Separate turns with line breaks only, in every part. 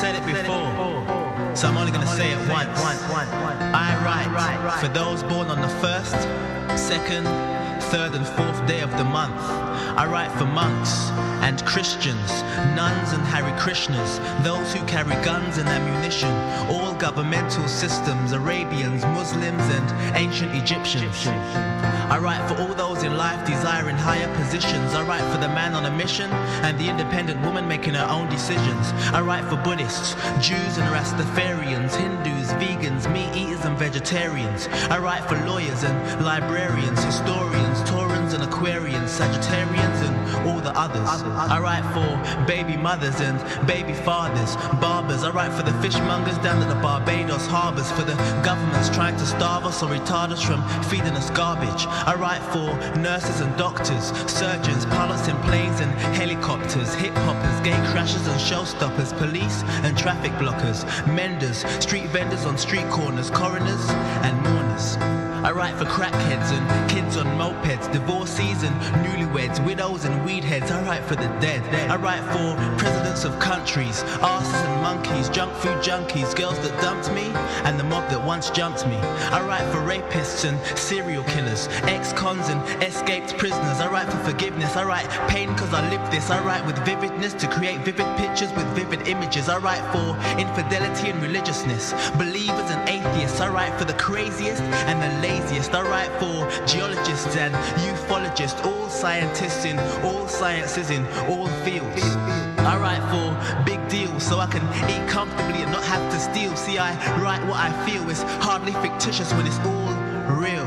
said it before, so I'm only gonna say it once. I write for those born on the 1st, 2nd, 3rd and 4th day of the month. I write for monks and Christians, nuns and Hare Krishnas, those who carry guns and ammunition, all governmental systems, Arabians, Muslims and ancient Egyptians. I write for all those in life desiring higher positions. I write for the man on a mission and the independent woman making her own decisions. I write for Buddhists, Jews and Rastafarians, Hindus, vegans, meat eaters and vegetarians. I write for lawyers and librarians, historians, Taurans and Aquarians, Sagittarians and all the others. I write for baby mothers and baby fathers, barbers. I write for the fishmongers down at the Barbados harbors, for the governments trying to starve us or retard us from feeding us garbage. I write for nurses and doctors, surgeons, pilots in planes and helicopters, hip-hoppers, gay crashers and showstoppers, police and traffic blockers, menders, street vendors on street corners, coroners and mourners. I write for crackheads and kids on mopeds, divorcees and newlyweds, widows and weed heads. I write for the dead. I write for presidents of countries, arses and monkeys, junk food junkies, girls that dumped me and the mob that once jumped me. I write for rapists and serial killers, ex-cons and escaped prisoners. I write for forgiveness. I write pain because I live this. I write with vividness to create vivid pictures with vivid images. I write for infidelity and religiousness, believers and atheists. I write for the craziest and the laziest. I write for geologists and ufologists, all scientists in all sciences in all fields. I write for big deals so I can eat comfortably and not have to steal. See, I write what I feel. It's hardly fictitious when it's all real.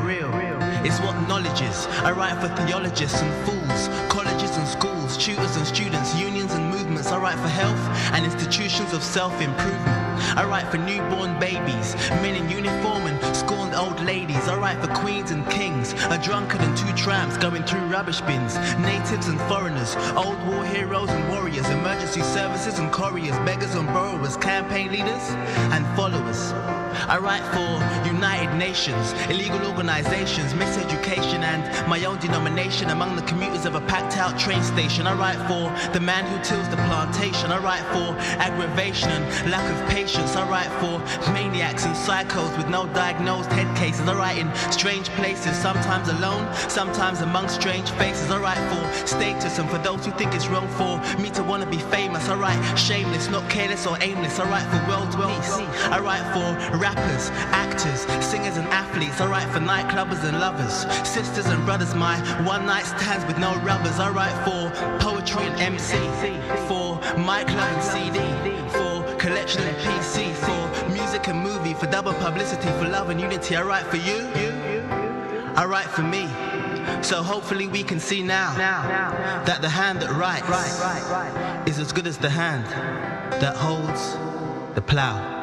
It's what knowledge is. I write for theologists and fools, colleges and schools, tutors and students, unions and movements. I write for health and institutions of self-improvement. I write for newborn babies, men in uniform and scorned old ladies. I write for queens and kings, a drunkard and two tramps going through rubbish bins, natives and foreigners, old war heroes and warriors, emergency services and couriers, beggars and borrowers, campaign leaders and followers. I write for United Nations, illegal organizations, miseducation and my own denomination among the commuters of a packed out train station. I write for the man who tills the plantation. I write for aggravation and lack of patience. I write for maniacs and psychos with no diagnosed head cases. I write in strange places, sometimes alone, sometimes among strange faces. I write for status and for those who think it's wrong for me to want to be famous. I write shameless, not careless or aimless. I write for world peace. I write for rappers, actors, singers and athletes. I write for nightclubbers and lovers, sisters and brothers, my one night stands with no rubbers. I write for poetry and MC, for my club and CD, for collection and PC, for music and movie, for double publicity, for love and unity. I write for you, I write for me. So hopefully we can see now that the hand that writes is as good as the hand that holds the plough.